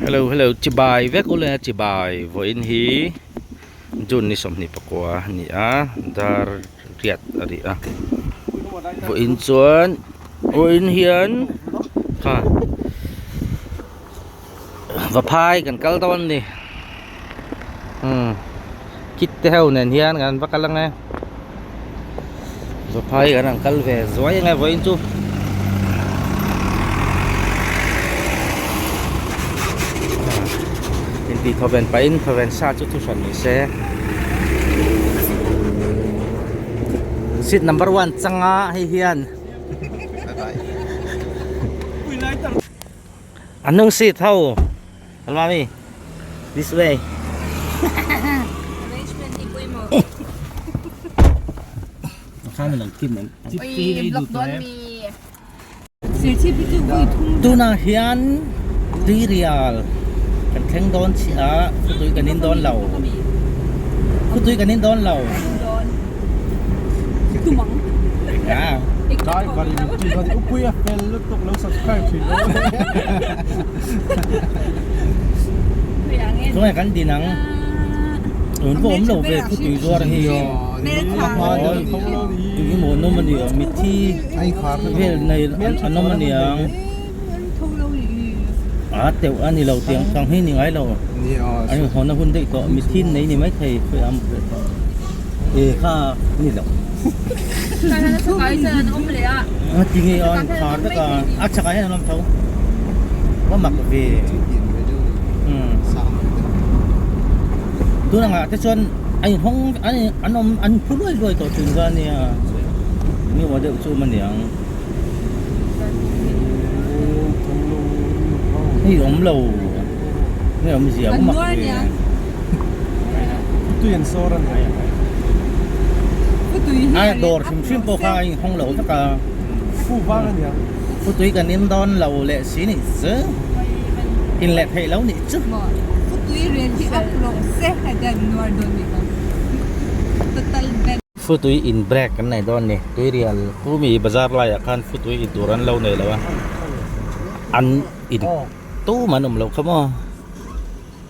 Hello, chibai vek ule chibai voin hi jun ni som ni pakwa ni a dar riat ari a voin chuan voin hian ha va phai kan kal don ni kit te heu nen hian kan va kalang nge va phai kan kal ve zoi nge voin chu thì thọ ven pain thọ ven sa chút thu sản mỹ xe seat number 1 changa hay hiền anong seat how almami this way khang lang kim em tu na hiền đi realกันแข่งโดนเสียคุณตุ้ยกันนินโดนเหล่าคุณตุ้ยกันนินโดนเหล่าตุ้มังได้ก่อนจีก่อนที่อุ้ยเป็นลูกตกแล้ว subscribe ถึงทำไมกันดีนังเหมือนผมเราไปคุณตุ้ยตัวอะไรเงี้ยมาอยู่ที่หมู่นู้นมันเดียวมิที่เพื่อนในอันนู้นมันเดียวเดี๋ยวอันนี้เราเตียงฟังให้นี่ไงเราอันนี้เขาหน้าหุ่นได้ก็มีที่ไหนนี่ไม่เคยทำข้านี่แหละจริงๆอันขาดแล้วก็อัดชักให้น้องเขาว่าหมักเวตัวนั้นแต่ส่วนไอ้ห้องอันผู้รวยตัวจุนกันเนี่ยนี่ว่าเดี๋ยวจูมันเนี่ยนี่ผมเรานี่ผมเสียผมหมักเลยตัวยันโซ่รันไหนโดดชิมโปคายห้องเราสักการผู้บ้านเนี่ยผู้ตุ้ยกันนินดอนเราเละสีนี่ซื้อกินเละให้แล้วนี่ซื้อผู้ตุ้ยเรียนที่อัพลงเซ่ให้ได้นัวโดนนี่ครับtotal bad ผู้ตุ้ยอินแบกกันไหนดอนนี่ตุ้ยเรียลผู้มีบาซาร์ลายกันผู้ตุ้ยอินตัวรันเราเนี่ยแล้ววะอันอินตู้mà nằm lâu không à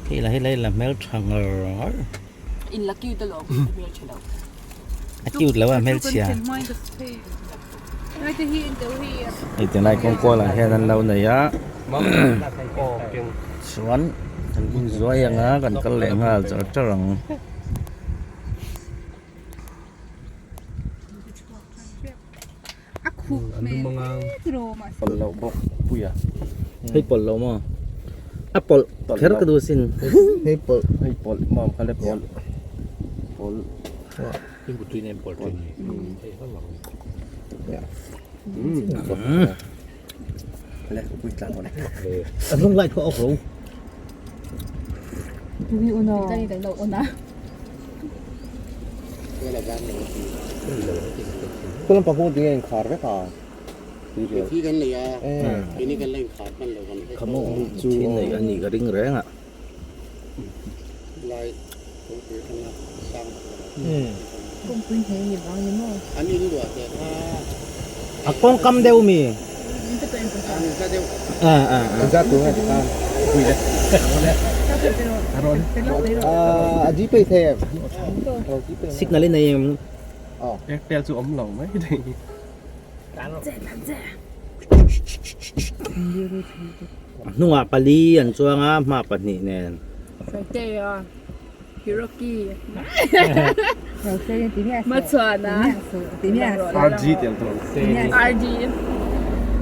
thì là mel thằng in là kêu tao lộn mel chả đâu kêu là mel chả thì từ này con coi là hè lần lâu này á xoắn thằng con rối yang á còn có lẹm ha cho rằng lâu bốc bùi àให้ปลเรามั้งปลแค่เราก็ดูสิให้ปลมั่งเขาเรียกปลที่กูตุยเนี่ยปลจริงให้เขาหลังแล้วกูจังหมดเลยอันนั้นไล่เขาออกรู้ดูวิวน่ะจะนี่แต่เราอ่ะนะคุณป้าพูดยังไงขาดไหมขาดที่กันเลยอ่ะทีนี้กันเล่นขาดกันเลยกันขโมยจูที่ไหนอันนี้ก็ริ่งแรงอ่ะลายผมคือขนาดสร้างผมเป็นเฮียหยิบเอาอย่างนู้นอันนี้ดูด้วยแต่ถ้ากองกำเดียวมีนี่จะเป็นอันนี้ก็เดียวจะตัวไงคุยเลยajiไปเทปสิกนั่นเลยในเปียจูอมหลงไหมถึงนัวปลีอันชัวงามาปนีเนี่ยใส่เจียฮิโรกิเราเซนตีเนี่ยมาชวนนะตีเนี่ยRG เตียงตรง RG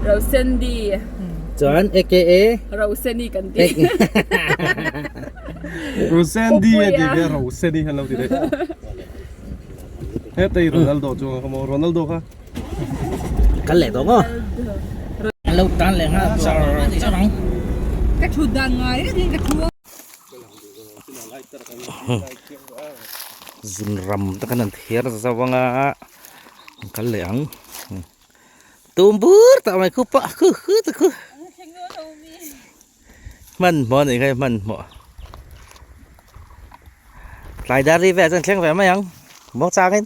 เราเซนดีจวน AKA เราเซนดีกันดีเราเซนดีอะดิเบียเราเซนดีฮันเราดิเด็กเฮ้ยแต่โรนัลโดจูงเขาบอกโรนัลโดค่ะกันแหละตัวก็เราตันเลยฮะจะหนังกระชุดดังไงนี่กระชุดซุนรำตะกันนั่นเทียร์สว่างอ่ะกันเหลืองตูมบูร์แต่ไม่คู่ปะคือตะคือมันหมอนี่ใครมันหมอหลายดารีแวะจังแข็งแวะไหมยังหมอจ้างกัน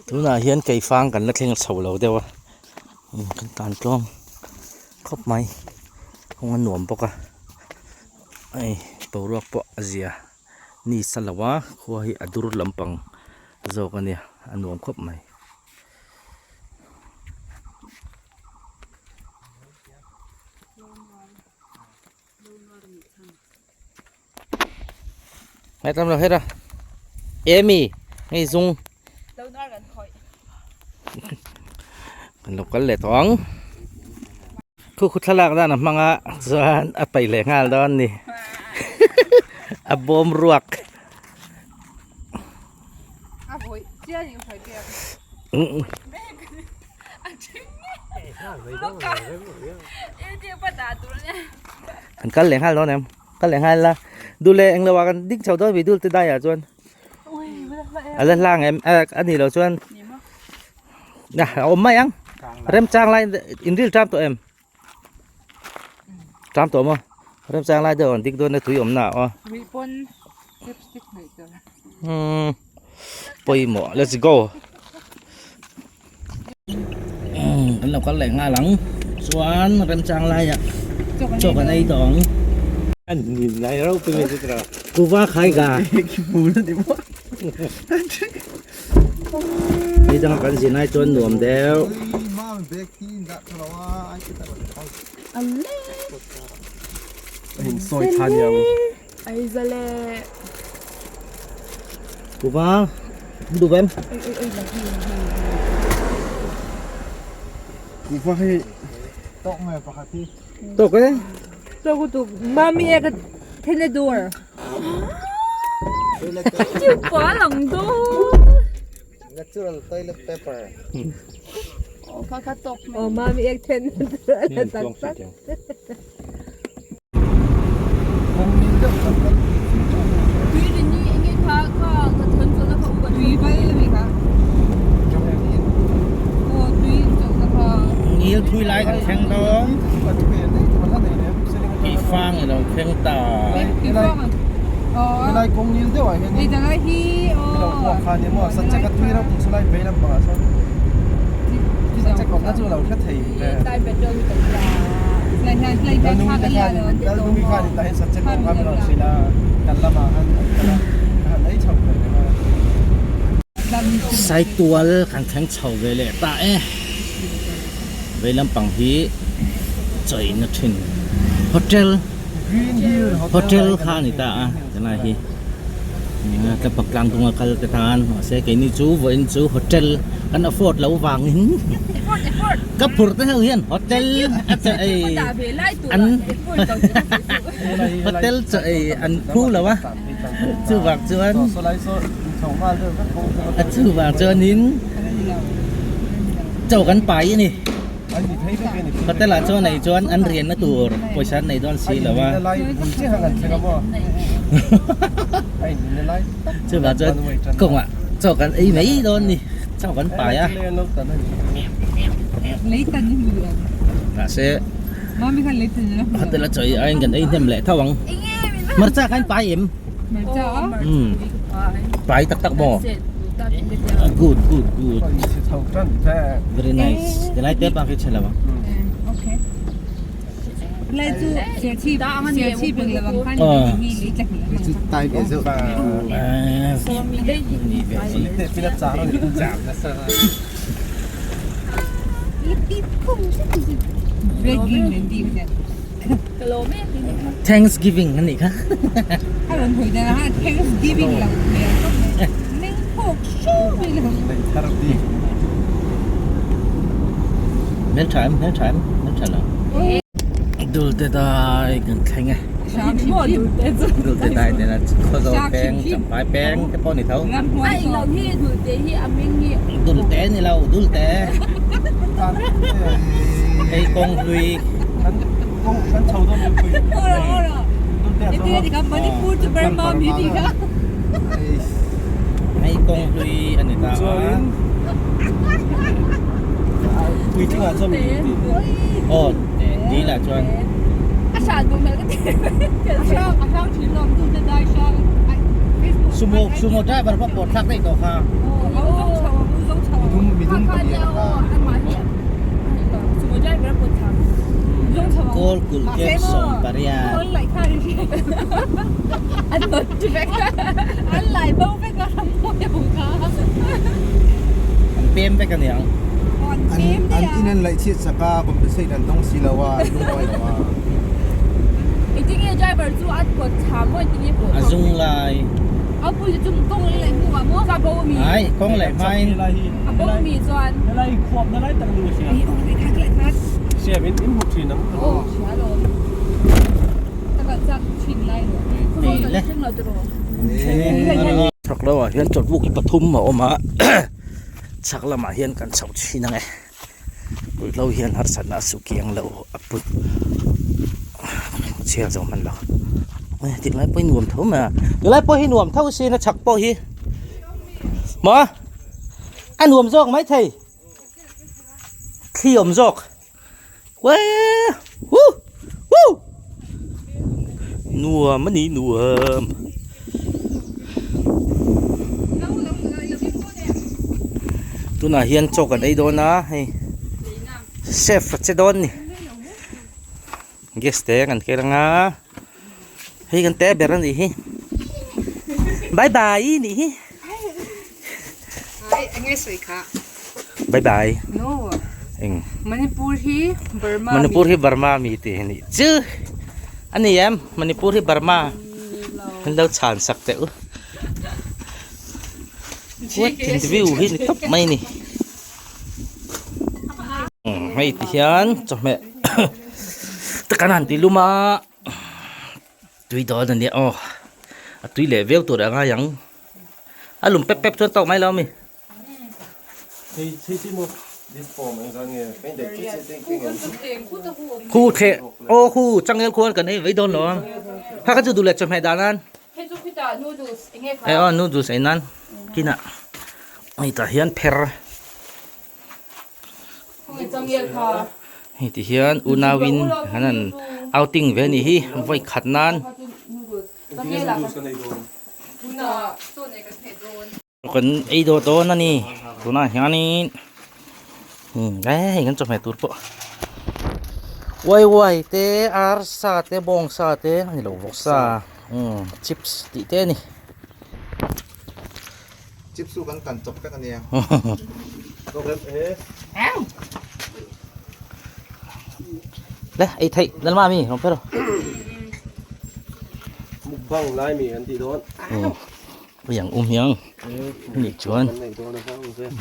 ทุนอาเฮียนไก่ฟางกันแล้วแข่งเสาเราเดียวกันการกล้อง ครบไหมคงหนวมปกอะไอ้ปรวกปะอาเซียนี่สลาวะคัวให้อดุรุลำปังโจกันเนี่ยหนวมครบไหมไงทำเราเฮ็ดอะเอมี่ไงซุง đâu nói gần khỏi กันลบกันเลยท้องคู่คุทลักด้านนะมังอ่ะส่วนอะไปเลยงานด้านนี่ อะบอมรวก à vội chưa những phải kìa อืม em chưa bắt đạt tụi nó nha อันกันเลยงานด้านเนี่ยกันเลยงานละดูแลเองระวังกันดิ้งเฉาด้อยไปดูจะได้อ่ะส่วน ui bây giờ vậy อันล่างเอ็มอันนี้เราส่วน gì mà นะเอาไม่ยังเริ่มจ้างไล่อินดิลตามตัวเอ็มตามตัวมั้งเริ่มจ้างไล่เดี๋ยวดิ๊กโดนในถุยอมหนาอ่ะ vì con lipstick này rồi ไปหมอ let's go กันเราก็แหล่งงานหลังสวนเริ่มจ้างไล่อ่ะ cho จบกันไอ้ตอง anh nhìn này đâu tôi nghe thế nào กูว่าใครกะ mù nó đi mất นี่ต้องกันสินายจนหนวมเดียว มาเบกที่ดักเราว่าไอ้ที่ตัดเขา alle hình soi than nhầm ai giờ lẹ กูว่าดูเว้ม ê là gìกูว่าให้ต้องมาปกติ ตกเลย tôi có tụi mami cái thế này đùa chịu quá lòng đô natural toilet paper có cá tộc mami cái thế này đùa là tắc tắc quý thì như anh ấy có thân cho nó không có quý vậy là gì cả quý cho nó có งี้ทุยไล่กันแข่งดองอีฟางเราแข่งตา cái phong à cái này cũng nhiều thế vậy đây là cái hi cái đầu khoa thì mà sẵn chắc cái thuê đâu cũng sẽ lại về làm bà sao sẵn chắc cũng đã chưa lâu khách thì tại bên đường tự là lại bên khác cái nhà rồi đã đúng cái thì tại sẵn chắc cũng làm rồi chỉ là cần làm mà anh ấy chồng rồi ใส่ตัวขันแข็งเฉาไปเลยตาเอ๊ะไปลำปังฮีใจนัทินโฮเทล green hill โฮเทลข้านี่ตาอ่ะจะไหนฮีแต่ปักกลางตรงกับกระทานเสกนี่จูเวนจูโฮเทลกันอฟอร์ดเราวางหินกับผุดเท่าเฮียนโฮเทลจะไออันโฮเทลจะไออันคู่เหรอวะชื่อว่าชื่อว่า số lấy số chồng qua rồi các cô ชื่อว่าเจอนิ้นเจ้ากันไปนี่ anh thì thấy cái này ก็แต่ละเจ้าในจวนอันเรียนนะตัวปอยชันในดอนซีหรือว่า lấy chứ hàng ngàn thế đâu mà anh nhìn lấy ชื่อว่าเจ้ากงอ่ะเจ้ากันไอ้ไม่โดนนี่เจ้ากันไปอ่ะ lên lúc tận lấy tên như người น่ะเส mami kan lấy tên nữa เขาแต่ละเจ้าไอ้กันไอ้เนี่ยแหละเท่าวังมันจะกันไปเอ็ม mà cho ไปตักตักบ่good good good còn thì thầu trần thế very nice จะไล่เต๊ะปากที่เชลวะ ok lấy chú sẽ chi bằng là bằng khăn thì lấy chặt tay để rượu và นี่แบบนี้ để phi lập giá rồi giảm là sao breaking lên đi vậy Thanksgiving นั่นนี่ค่ะ hai lần hồi là Thanksgiving là nên hộp số vì là lấy therapy เมลไทม์เหรอดูแต่ได้กันแข่งไง ดูแต่ได้แต่ละข้อโตแป้งจับปลายแป้งแค่ป้อนนี่เท่า làm hoa Ai là hi thử tế hi âm minh hi ดูแต่นี่เราดูแต่ไอ้กงลุย hắn thầu đâu được quỳ Thế thì thì không mới put to burn mom gì thì đó ไอ้กงลุยอันนี้ตา quỳ chứ là cho mình โอ้ดีแหละจวน Á sản tụi mẹ cái tiền sao chỉ làm tôiจะได้sao ซูโม่ได้บรรพบุรุษทักได้ต่อค่ะ đúng bị đúng Khăn cái gì nhau ăn mà hi Sumujai berapa bột thang Bol kulkem som parian. Anh lại khai đi. Anh bật chuyện. Anh lại bông với con không có dầu cá. Ang PM pe kaniyang. Còn An phim đi à. inan lại chiết saka compensate an dong silawa lung oi lawa. Itingin driver tu at ko chamo itingin po. Azung lai. Ở bây giờ chúng công lại mua mua ra bao mì. Ai kong lai mai. À bao mì doan. อะไรขวบอะไรต่างดูเชีย Ý ông lại khác lại khác. เชียเป็นอินพุตทีน้ำ Ồ, xóa rồi. Ta gọi chắc chỉnh lại rồi. Không có cái chân nào rồi. Chắc là hiền chốt vụ cái thum mà ôm á. Chắc là mà hiền cần sầu chi năng ấy. Rồi lâu hiền har sẵn là su kiang lâu apun. Chia rồi mình lâu. Tiếng lại bơi nuông thấu mà. Tiếng lại bơi nuông thấu xin nó chắc bơi hi. Mà anh nuông dọc mấy thầy. Khi ôm dọc. Wow. Woo. Woo. Nuông mà ní nuông. Tu na hiền chọc ở đây đó na. Chef sẽ đón nè. Guest téกันcái nga. Hayกันté beran đi. Bye bye nè. Ai, anh nghe sợi khá. Bye bye. No. Anh. Manipur hi Burma. Manipur hi Burma mi te ni. Chứ. Anh em Manipur hi Burma. Hắn đâu chán sắc tẹo. What interview hi ni top mai ni. Hay tiyan cho mẹ. Tekanan ti luma. Tui đó nè oh. Tui level tu dah ngayang. Alum pep pep tu tau mai lau mi. ที่มุกดิสฟอร์มอะไรเงี้ยเป็นเด็กที่เก่ง Khu the. Ô khu chẳng nghe khuôn cần ấy với đôn lo. Ha cái du lệ cho mẹ đàn ăn. Hết chút pita noodles. Anh nghe Ai on noodles ai nan. Kina. Ai ta hian per. không phải trong nghe khá. Ai ti hian unawin hanan outing ve ni hi vai khat nan. Trong nghe là กันในโดน Una số này cái thể đồn. Kan ai do to na ni. Tu na hian ni. Ai kan cho mẹ tur po. Wai te ar sa te bong sa te ni lo vok sa. Chips ti te ni. Chip su kan kan chop ka kaniya. ก็เริ่มĐây, ai thấy lần mà mi không biết đâu. มุกบังไล่มีกันที่โดน Bây giờ hiang, nhị chuan. ในโดนนะครับเพื่อน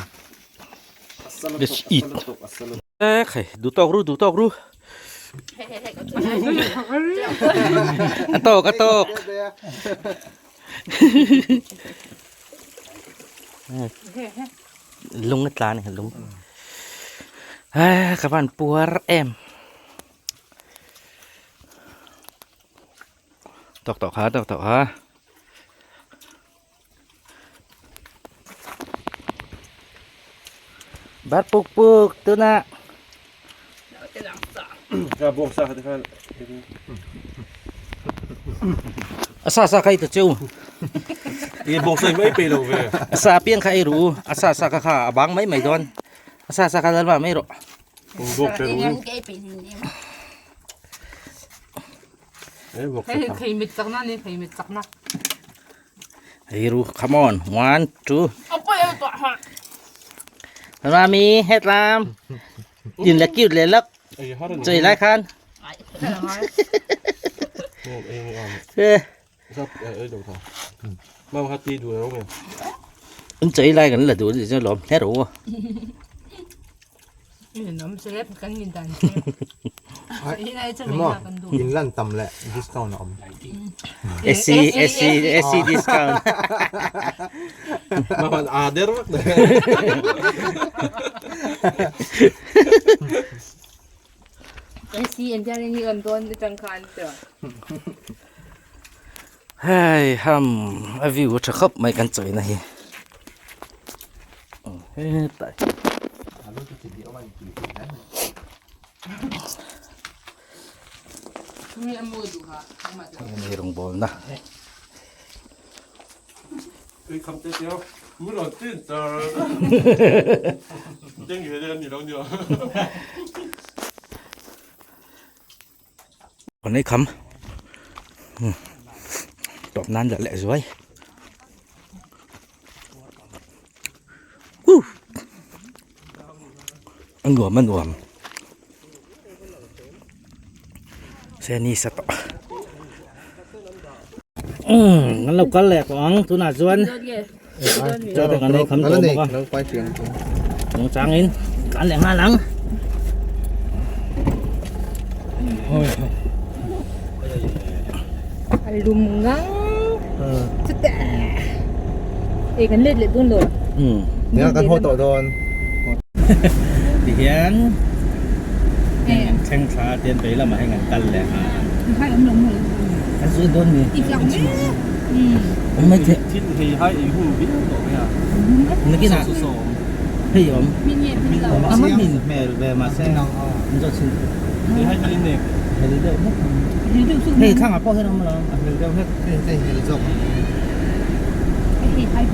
Let's eat. Ê, khẩy, đủ tóc ru. Ăn tóc. Lung hết lá này, lung. Các bạn puar em. Tóc ha. Bát puk tu na. กระบอกซาที่ข้าง Asa kai tu chu. อีบอกใส่ไม่ไปเลยเว้ย Asa piang kai ru. Asa ka kha abang mai mai don. Asa ka dal ma mai ro. บอกไปรู้ Anh cái bị gì. บอก Hey, khay mit sak na ni, khay mit sak na. Hey ru, come on. 1 2. Ông bây giờ tọa hả. Ra mi hết lam. Nhìn là cute lên lắc. ไอ้ฮาร์ด Chơi lại khan. เองอ่ะ Ê, ชอบดูท่ามาฮัตตีดูแล้วไง ứng chơi lại gần là đủ để cho lộn hết đủ. Nấm xếp cắn nghìn tàn. Ý này chắc mình Mo, là cần đủ. in lan tam le discount om. SC discount. มาอาเดอร์มาก Cái gì em ra đây như gần tuần để chẳng khăn được. Hai view cho khắp mấy căn chơi này. Tại Em mua đủ hả? Không mà được. này đồng bồn nè. คือคำเตี้ยวมือหลอดตื้นจ้าจังอยู่เดือนอยู่แล้วเดียว còn đây khấm tọp nan là lẹ dưới ăn ngủm xe ni sao tọ ngắn lâu cá lẹ của ông tôi là duân cho tôi còn đây khấm tôm không nó quay chuyện nó sáng in cá lẹ nga lắng lùm ngang chết tệ cái lên lại tuôn rồi nhớ căn hộ tội đồn thì hiện tranh xá tiền đấy là mà hay ngàn cân lẹ hai ấm lồng rồi cái suy đôn gì ít lòng đấy mấy thế Thịt thì hai ý hủ biết rồi à. mấy cái nào thì ông mình nhẹ mình lâu à mất nhìn mẹ về mà xe nó cho xin Thì hai cái này hay đi đâu hết thì thằng à có hết không mà đi đâu hết đây là rộng cái hai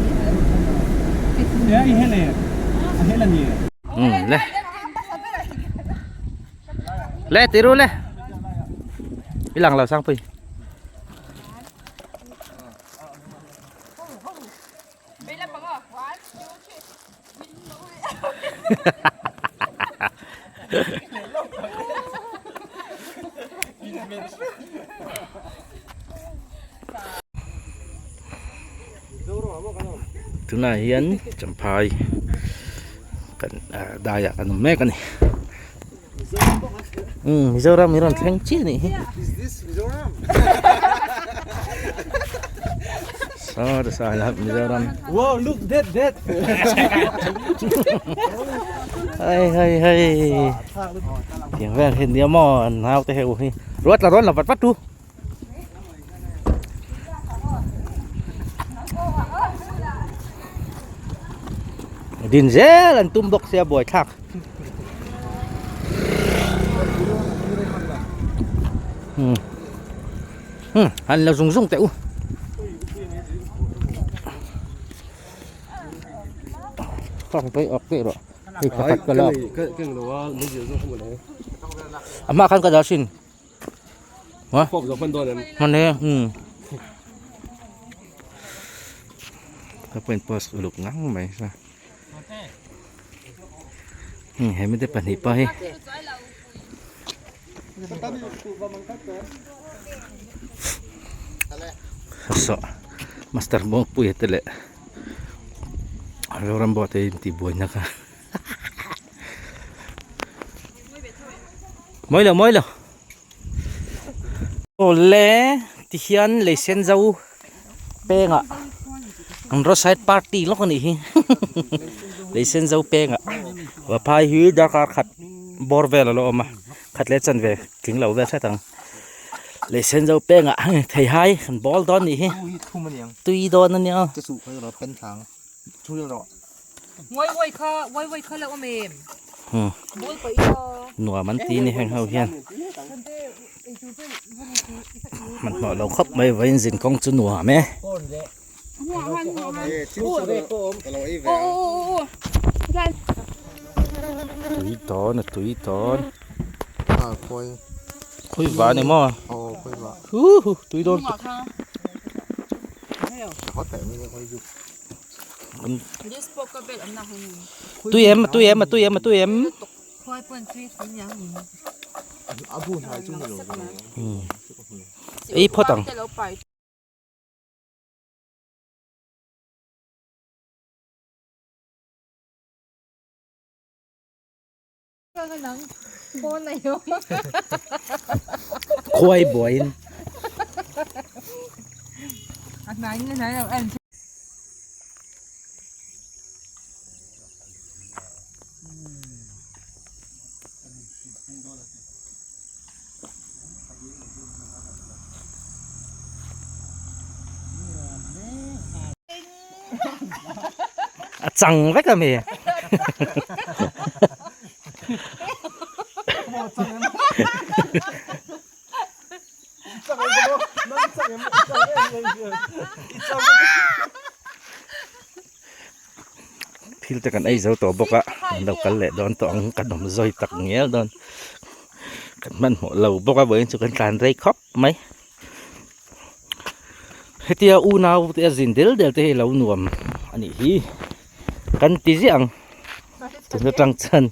Thế ý hết này. Hết là nhiều. lẹ lẹ tí luôn lẹ cái lằng là sang phi thứ này hiến chấm phai cần đai à cần mẹ cần này giờ ra mình làm thanh chi này sao được sao là giờ ra Wow, look that. hay tiếng vẹn hiện điểm mò nào tới hiệu hi ruột là vật vắt tu điền dễ lần tum bọc xe bồi thạc hắn là dùng tẹo không phải ọc tệ rồi thì phải cái lọ cái đồ nó nhiều rồi không phải. mà khăn cái đó xin hả Phộp rồi phân đôi này.มันเนี่ยถ้าเป็นปอสลุกงั้งไหมซะเห็นไม่ได้ปันหิไปสะมาสเตอร์บงปุยเตลเรารำบอดเองตีบวยนะคะไม่เลย Oleh tihian lesen jauh penga ang roadside party lo kan hi lesen jauh penga wa phai hi dakar khat borvel lo ma khat le chan ve king lo ve tang lesen jauh penga thei hai kan bol don ni hi thu mà nhàng tui don an ya cái sụ phải là phân thang thu được rồi quay khơi là ôm em nua man ti ni hang hau hianมันบอกเราครบไม่ไว้ยินกองจุนหัวไหมตุยตอนคุยหวานเนี่ยมั้งตุยโดน có thể mới quay dụcตุยเอ็มค่อยเปิ้นชีวิตเป็นยัง abu hai chung rồi ไอ้พ่อตัง แต่เราไป cái nắng con này không ควายบวย anh nói như thế nào em chẳng vách là mì phil ta kan ai zo to boka đâu kan le don to ang kan dom zoi tak ngel don kan มันเราบอกว่าเว้นสุกันการไรครบไหมเฮียอูนาวเฮียจินเดลเดลเฮียเราหนวมอันนี้ฮีกันตีเสียงจนจะจังจัน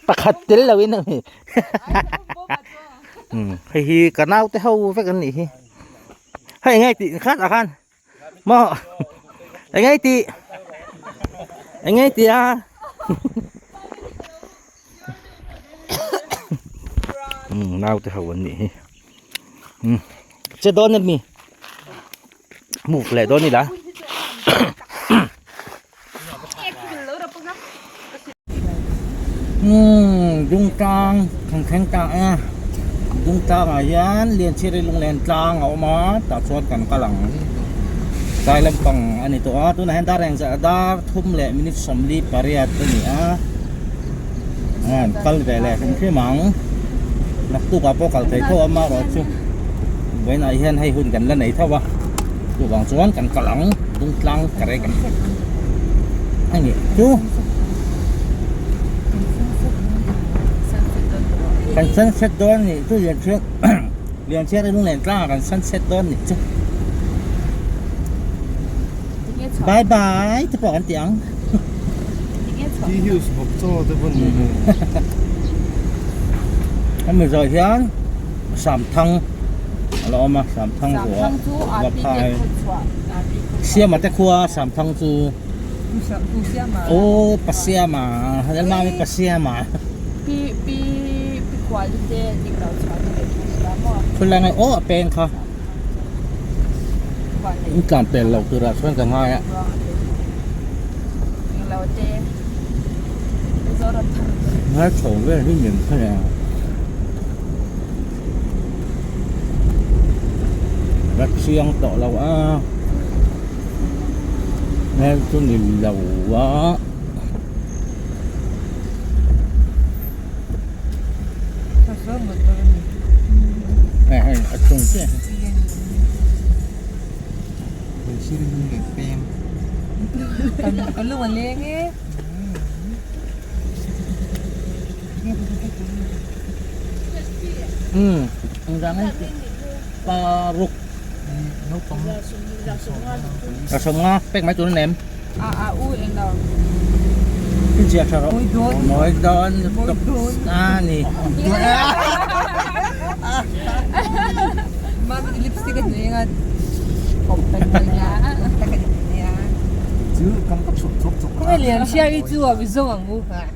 ตะขัดเดลเราอินะมีฮีกันเอาแต่เขาไปกันนี่ให้ไงตีคัดอาคารมอไงตีไงตีอ่ะนาวแต่เขาวันนี้จะโดนนั่นมีหมูแหละโดนนี่ละดุงกลางแข็งกลางดุงกลางยันเรียนเชื่อในโรงเรียนกลางออกมาตัดสวดกันกำลังใจลำปังอันนี้ตัวนั้นได้แรงจะได้ทุ่มแหละมินิสมลีปริยัติตัวนี้ก็เลยแหละเป็นที่มังนักตู้กับพวกเขาใจโตมาหรอchúไว้ไหนเห็นให้หุ่นกันแล้วไหนเท่าวะตัวบางส่วนกันกระหลังดุงกลางกระไรกันอันนี้chúกันซันเซ็ตโดนนี่chúเรียนเชื่อเรียนเชื่อในโรงเรียนกลางกันซันเซ็ตโดนนี่chúบายบายจะบอกกันเตียงที่หิวสมบูรณ์ตัวบนนี้ anh mình rồi hiến sắm thăng lo mà sắm thăng của và phải xe mà tay khua sắm thăng chú ô bắt xe mà hắn nói bắt xe mà ปีกว่าจะเจอเราชอบแล้วก็ คนละไงโอ้เป็นค่ะการเป็นเราคือเราช่วยกันง่ายอ่ะ เราเจอเราทำ nói chỗ với cái nhìn thế nào rất xiên tổ lầu nghe tôi nhìn lầu quá hay ở trong chứ mình xin đi để pen còn lúc mà lên ấy đang ấy paruk nấu tôm là sông nga bếch mấy tụi nó ném em đâu cái gì sao mỗi đòn nè mà lipstick cái gì nghe không phải nhà chứ không có sụp sụp sụp không phải liền xe đi chưa bị rơi vào ngu cả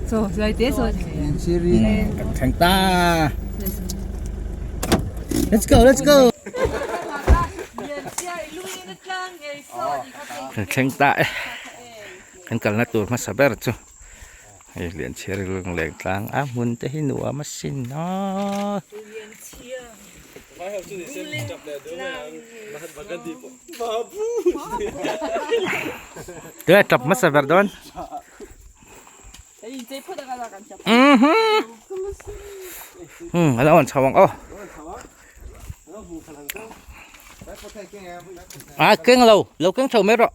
rồi thế rồi liền series thành ta let's go thành ta kan kalna tur mas sabar chu ai lian cher lung leng tlang a mun te hin wa masin no dia top mas sabar don ala on chawang oh keng lâu keng chau me ro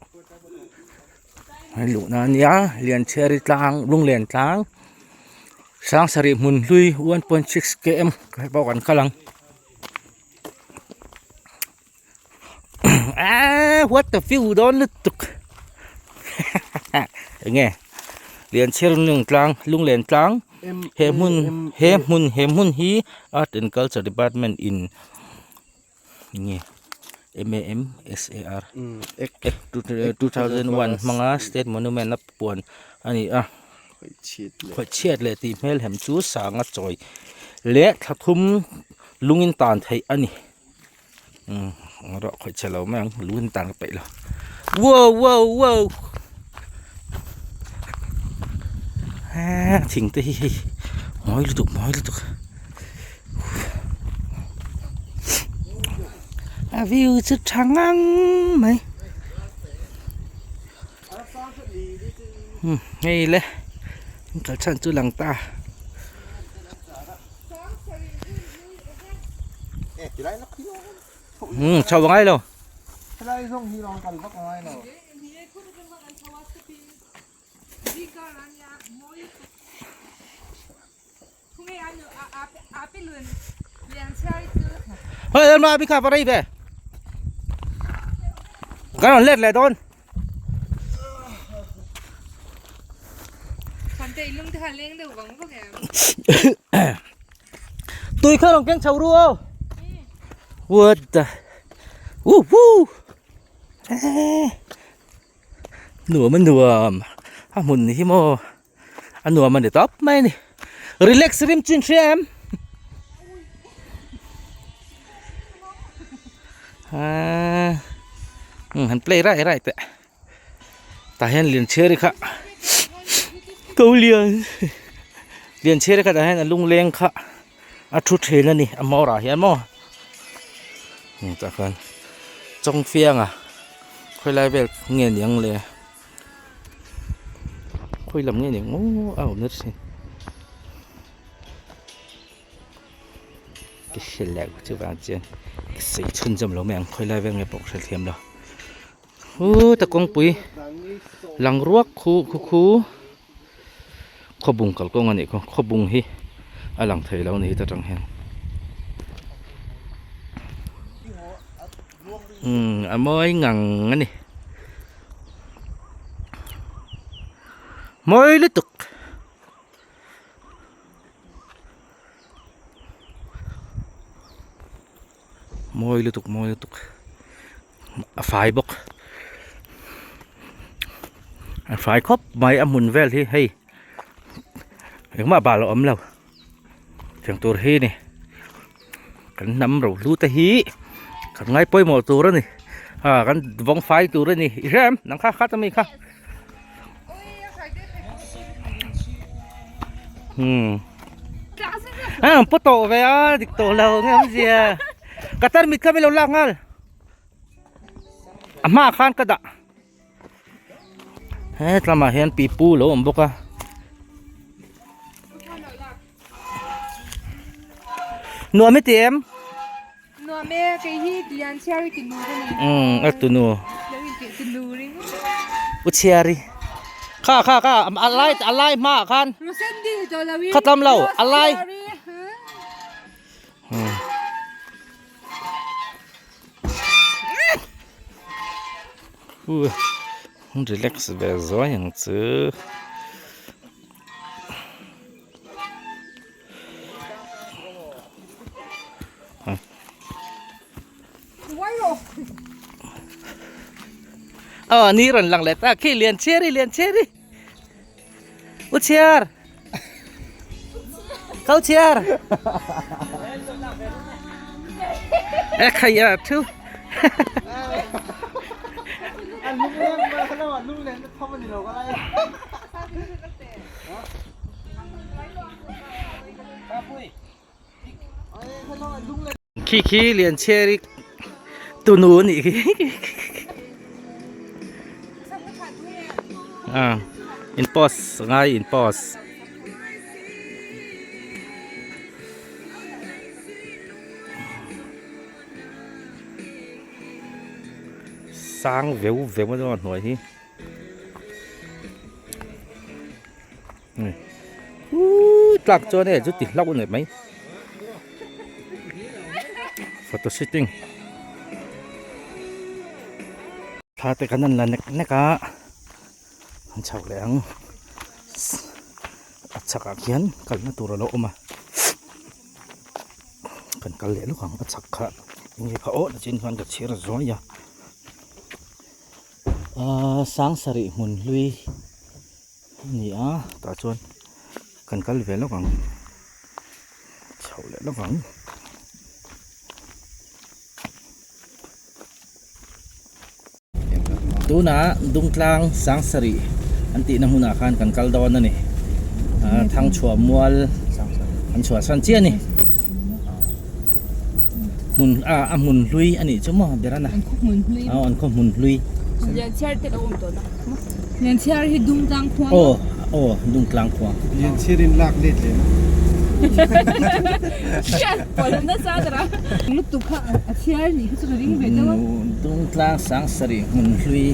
lũ na nia liền cherry tlang lung liền tlang sang sari mun lui 1.6 km cái baoกันkalang what the few don lutuk nghe liền cherry lung liền tlang he mun hi art and culture department in nghe MAM SAR 2001 mga state monument na puan ani khoi chiat le ti mel hem chu sanga choi le thathum lungin tan thei ani ro khoi chalo mang lungin tan pe lo wow thing te hi moi lu tuk view rất trắng mấy ngay lẽ cả chân chú lăng ta chào bằng ai đâu ไม่อันนู้อาไปลุนเลี้ยงเชื่อซื้อ เฮ้ยเดินมาพี่ขับอะไรไปกันเล็ดเลยโดน คันใจลุงทะเลงเดี๋ยวหวังพวกแก ตุยข้าลงแกงเฉารัววัดวู้วู้หนัวมันหนัวอ่ะมุนนี่โมอันหนัวมันเดือดต๊อปไหมนี่รีแลกซ์ริมจินเชมหันเปลย์ไรแต่ตาเห็นเรียนเชื่อเลยค่ะเขาเรียนเชื่อเลยค่ะแต่เห็นลุงเลี้ยงค่ะอาทุเทนนี่อมอระเห็นมั้งจากกันจงเฟียงอ่ะค่อยไล่ไปเงี้ยยังเลยค่อยลำเงี้ยยังโอ้เอานึกสิก็เสร็จแล้วจะว่าเจนสีชุนจำเราแมงค่อยไล่ไปเงี้ยปกเสถียรแล้วโอ้ตะกงปุ๋ยหลังรวกคูขบุงกับกงอันนี้ก็ขบุงฮีอ่ะหลังเทแล้วนี่ตะจังเห็นอ่ะมอยงังอันนี้มอยลิตุกมอยลิตุกไฟบกไฟครบไม่อมุนเวลที่ให้ยังมาบาลอมแล้วเสียงตัวฮีนี่กันนำเรารู้แต่ฮีกันไงป่วยหมดตัวแล้วนี่กันวงไฟตัวแล้วนี่อีแรมนังข้าจะมีค่ะปุ๊ตโตไปอ่ะดิกโตเราเนี่ยมันเสียกระตันมิดข้าไม่เราล่างงั้นอามาข้านกระดะเฮ้ยทำมาเห็นปีปูแล้วผมบอกว่าหนัวไม่เต็ม นัวแม่ไก่ฮีเลี้ยงเชื่อกินนูได้ไหม อัตุนัว เลี้ยงกินนูเลย อุเชียรีข้าอะไรมากคัน รู้เส้นดีจอลาวิ เขาทำเราอะไรรีแลกซ์แบบสวยอย่างเสือนี่รันหลังเลยตาขี้เลียนเชอรี่อุเชียร์เขาเชียร์ขยะทุอันลุงเล่นมาขนาดลุงเล่นเข้ามาในเราก็ได้ขี้เลียนเชอรี่ตัวนู้นอีกอินพอสง่ายอินพอสสร้างเวลมาตลอดหน่อยที่ตรักจอเนี่ยจุดติดเล่าหน่อยไหมฟอโต้ชูตติ้งถ้าแต่กันนั่นแหละนักมันเฉาแหลงอัดสักเขียนกันมาตัวเราออกมากันกันเหลวของอัดสักขาอย่างนี้เขาโอ้จินกันกับเชื้อร้อยอ่ะสังสริมุนลุยนี่ตาชวนกันกันเหลวของเฉาแหลวของดูนะดุงกลางสังสริอันตีน้ำหุนาคานกันกัลดอนนั่นนี่ทางชัวมัวอันชัวสันเจียนี่มุนมุนลุยอันนี้ชั่วโมงเดี๋ยวนะอันก็มุนลุยเลี้ยงเชื่อติดเอาตัวนะเลี้ยงเชื่อที่ดุงกลางควงโอ้ดุงกลางควงเรียนเชื่อรินลากเด็ดเลยเชื่อปล่อยนั่นซะจ้ะลูกตุ๊กค่ะเชื่อนี่คือสุดยิ่งเบ็ดว่าดุงกลางสังสริมุนลุย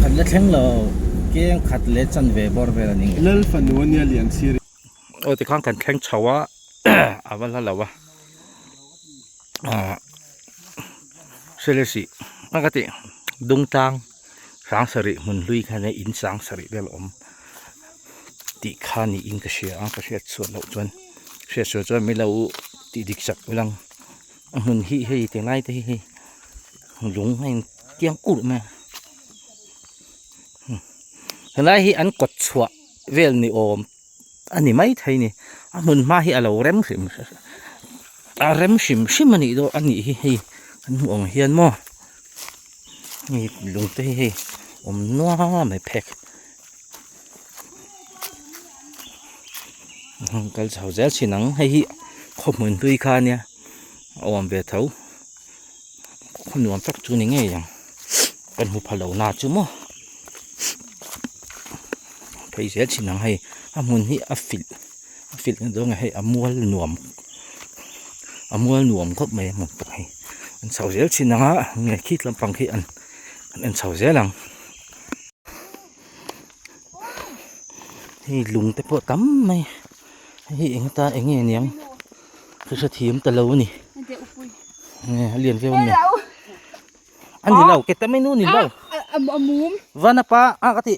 ขัดเล็ดแข็งเราเกี่ยงขัดเล็ดจันเวบอร์เวลานิ่งเล่นฟันวันนี้เรียนเชื่อ โอ้ที่ข้างกันแข่งชาวะ อาวันละวะเสร็จสิปกติดงตังสังสริมันลุยแค่ในอินสังสริเบลอมติขานี่อินกระเชียกระเชียส่วนเราจวนเชียส่วนจวนไม่เราติดิกสักเวลังมันฮีเฮเตียงไล่ที่เฮหลงให้เตียงอุดมาเห็นไรฮีอันกดชัวเวลนี่อมอันนี้ไม่ไทยนี่มันมาฮีเราเร็มสิมเร็มชิมมันนี่ดูอันนี้ฮีอันมองเฮียนมั้งนี่ลงที่ฮีอมนัวไม่แพกก็ชาวเจ้าชินังให้ฮีขบมือด้วยกันเนี่ยอมเบทเอาคนหนุ่มตักจูนี่ไงยังเป็นหูพะโล้นาจุมั้งไปเสียชินังให้อามุนฮีอัฟฟิลกันด้วยไงให้อามัวหนุ่มก็ไม่หมดไปอันชาวเจ้าชินังอ่ะไงคิดลำพังที่อันชาวเจ้าหลังที่ลุงแต่พอตั้มไหมที่เองตาเองเงี้ยคือจะทีมตะลูนี่เนี่ยเรียนเรื่องนี้อันนี้เราเก็บแต่ไม่นู่นนี่เรามุม วันน่ะป้าอากาศ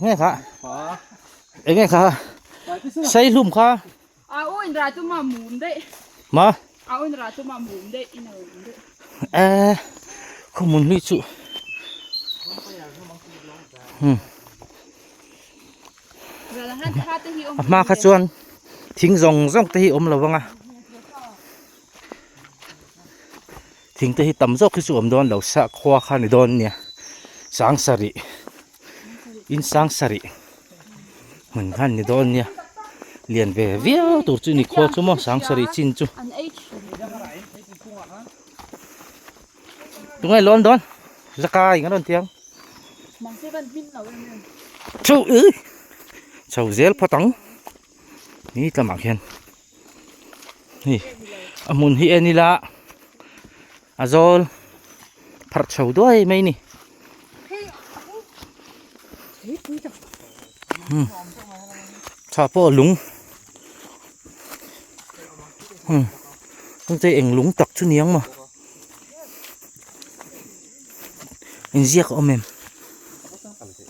ไงค่ะเองไงค่ะใส่ลุ่มค่ะโอ้ยราจุมามุมได้มาโอ้ยราจุมามุมได้อินเอาข้อมูลลุยจุมาขจวนทิ้งซองตะฮีอมเราบ้างอ่ะทิ้งตะฮีต่ำซอกคือสวมโดนเราสักขวาขันโดนเนี่ยสังสริอินสังสริเหมือนขันโดนเนี่ยเรียนไปเวียวตัวจุนี่ขวาจุมั้งสังสริจินจุตรงไหนร้อนโดนจะกายงั้นโดนเตียงชูชาวเซลพอตังนี่ตะหมากเห็นนี่อามุนฮีเอนี่ละอาโซลพัดชาวด้วยไหมนี่ชาโปลุงต้องใจเอ็งลุงตักชุนยังมาเอ็งเรียกอมเอ็ม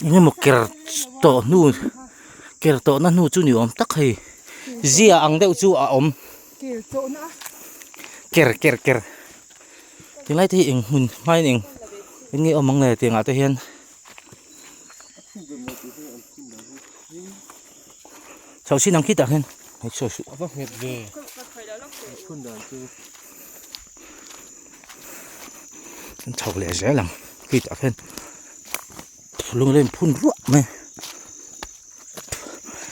ยังไม่เกิดโตนู่นเกิดโตนั่นนู่นชุนอยู่อมตักให้เรียอังเดียวจู่อมเกิดถึงไรที่เอ็งหุ่นไม่เอ็งเอ็งนี่อมมังเลยเตียงอาตัวเฮียนชาวชินังคิดแต่เห็นให้ช่วยชาวเลี้ยงหลังคิดแต่เห็นลงเล่นพุ่นรั่วไหม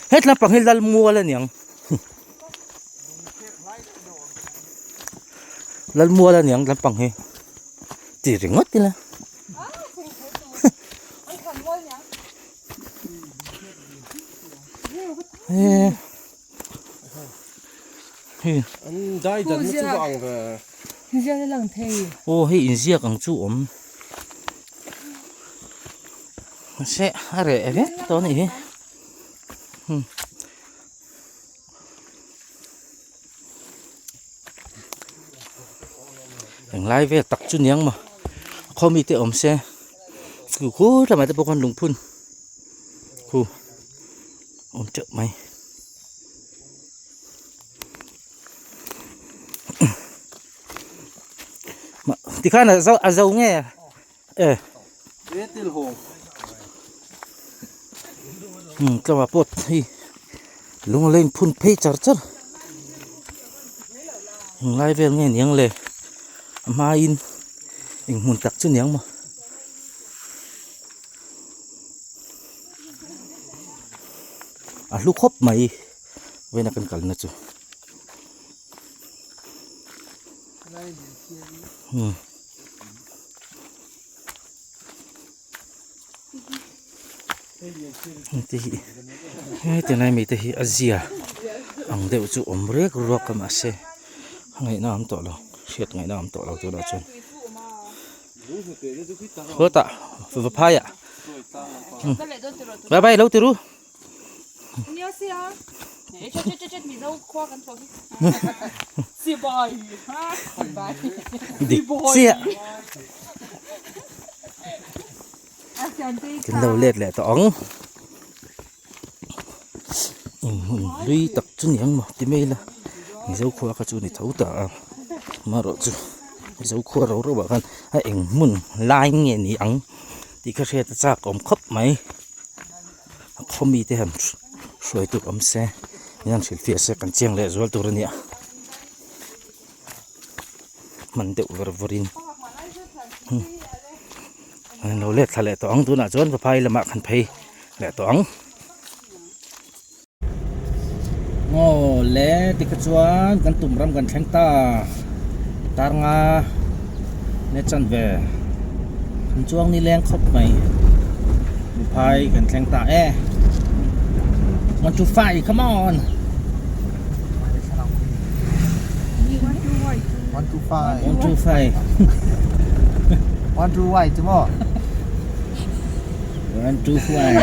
เฮ็ดลำปังเฮ็ดลำมัวแล้วเนี่ยลำมัวแล้วเนี่ยลำปังเฮ็ดจีริงดทีละอันได้จัดไม่จุบังเลย โอ้ให้อินเสียกังจู่อมเสะอะไรเอ๊ะตอนนี้อย่างไรเวตักจุนยังมาเขามีแต่อมเสะกูทำไมจะบอกกันลุงพุ่นกูอมเจอไหมที่ข้าน่ะเจ้าไงเวติลโฮก็มาปวดที่ลุงเล่นพุ่นเพย์จัดอย่างไรเวลเงี้ยยังเลยมาอินเองหุ่นตักจุนยังมาลูกคบไหมเว้นกันกันนะจ๊ะที่แต่ไหนไม่ที่อาเซียอังเดียวจู่อมเรียกรัวกันมาเสไงน้ำต่อเราเสียดไงน้ำต่อเราตัวเราจนเฮ้ยตาฟ้าพายอ่ะบายบายเราติรู้这你都夸跟说是吧？哈，是吧？ ดิเสีย 啊，想这 กินเราเล็ดแหละตองลุยตักจุนยังมั้งที่ไม่ละนี่เจ้าขวาเขาจุนี่เท่าตามารอจุนี่เจ้าขวาเราบอกกันให้เอ็งมุนลายเงี้ยนี่อังที่เขาเรียกจากอมคบไหมเขามีแต่หันสวยตัวอมเสยังสิลฟิเสกันเจียงเลยส่วนตัวนี้มันเดือดวรินเราเล็ดทะเลตองตัวน่ะจนพายละมาขันเพยแหละตองโง่เล่ติกจวนกันตุ่มรำกันแข่งตาตางาเนจันเวขันจวงนี่แรงครบไหมพายกันแข่งตามันจูไฟ come on วันทูไฟ มันจูไฟ วันทูไวจุ๊บ one two five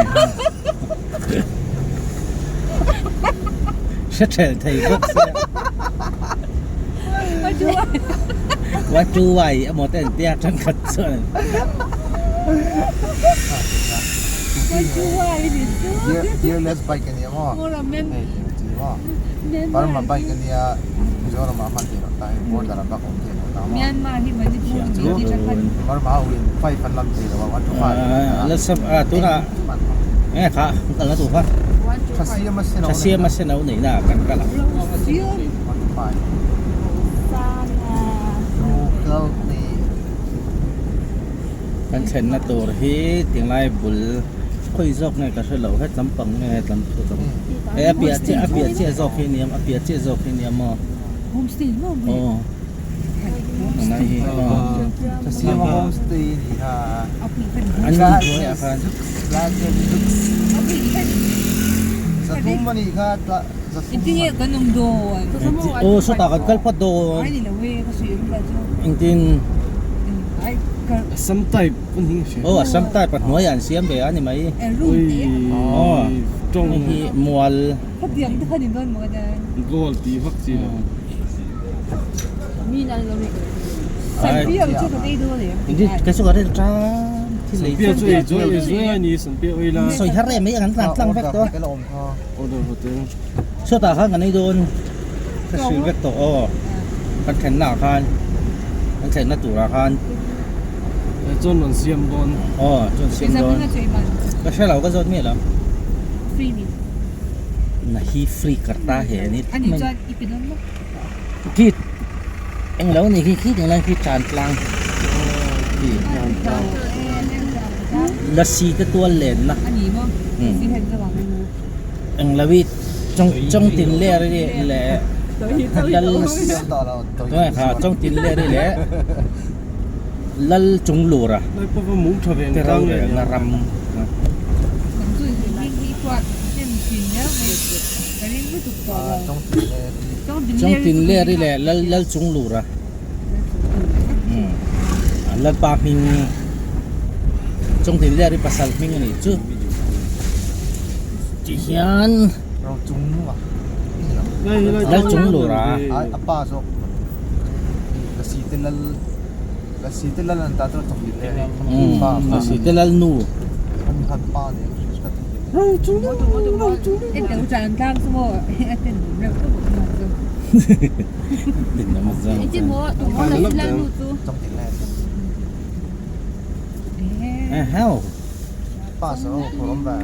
ชัดเจนไทยก็ว่าจูไว้หมดแต่เตี้ยจังกัดส่วน Dear let's bike kan dia mo. 我了面 Eh, ji mo. 面 Para ma bike kan dia. Jo ma man dia tai board da ba kon dia ta mo. 面嘛，你们的不你这看 Para ma win 5 fan lam dia wa 1 to 5. แล้วสับตัวน่ะค่ะกันแล้วถูกป่ะ Kasi mas sino. ถ้าเสียมาเส้นเอาไหนน่ะกันกันละ 1 1 to 5. 3啊， Local ni กันเช่นน่ะตัวที่ตียงไล่บุลคุยจอกเนี่ยก็ใช่เหล่าให้ลำปังเนี่ยลำตัวเปียเจี๊ยจอกที่เนี่ยเปียเจี๊ยจอกที่เนี่ยมั้ง homestay 嘛， โอ้ไหน kasi mo homestay ni ha. เอาผีเป็น อันนี้ตัวเนี่ยค่ะ Lagi เอาผีเป็น sa tumman ni ka sa 一定要跟侬多， โอ้สุดตากันกัลปัดโดน 哎，你那位可是有那种， จริง 哎，个 some type 不听学 โอ้สัมตายปัดหัวยันเสียมไปอันนี้ไหม 哎路的，哦中 ที่มวล 他点他点多么的， gold 地方子了米那个那个，身边有这个最多的， จริงๆแกสุดอะไรจ้าที่ไหน 别最你身边为了 สวยฮะเร่ไม่กันตั้งตั้งแบกตัว cái lồng ho. 我的我的 สุดตาข้างกันนี่โดนก็ชื่อแบกตัวอ๋อกันแข่งหน้าคันกันแข่งหน้าตัวราคัน 专门先帮 อ๋อจนเสียง 其实 โด 不 น 是最慢 ก็ใช่เราก็จนเนี่ยแล้ว ，free 米， นะฮีฟรีกัตตาเห็นนี่ 啊你赚一百多吗？ คิดเอ็งแล้วนี่คิดอย่างไรคิดจานกลางที่ ละสีก็ตัวเล่นนะ 啊你吗？今天这往那个。 เอ็งละวิจ้องตินเล่อะไรแหละลัล Yan to lo. ตัวค่ะจ้องตินเล่อะไรแหละลัลจงหลูระ 那不分木头边 แต่เรา 当 เนี่ย 然 งารำ ผมจุยถึงที่กว่าเช่นกินแล้วไม่แต่นี่ไม่ถูกต่อ Trong จ้องตินเล่อะไรแหละลัลจงหลูระลัลปามิงจ้องตินเล่อะไรภาษามิงนี่จุจีฮัน rau chung à. ลัลจงหลูระ Ai apa so. La sitil lan ta tro tong le. ละสีแต่ลัลนู Kan kan pa ne. Ka ti. เอ็นเดี๋ยวจานกลางสมอเอ็นเดี๋ยวเรื่องก็บอกมาจ้ะ ติดน้ำมันจัง ไอ้จิโมถูกว่าเราเล่นลูกจู Trong ti le. เฮ้า Pa so ko rom ba.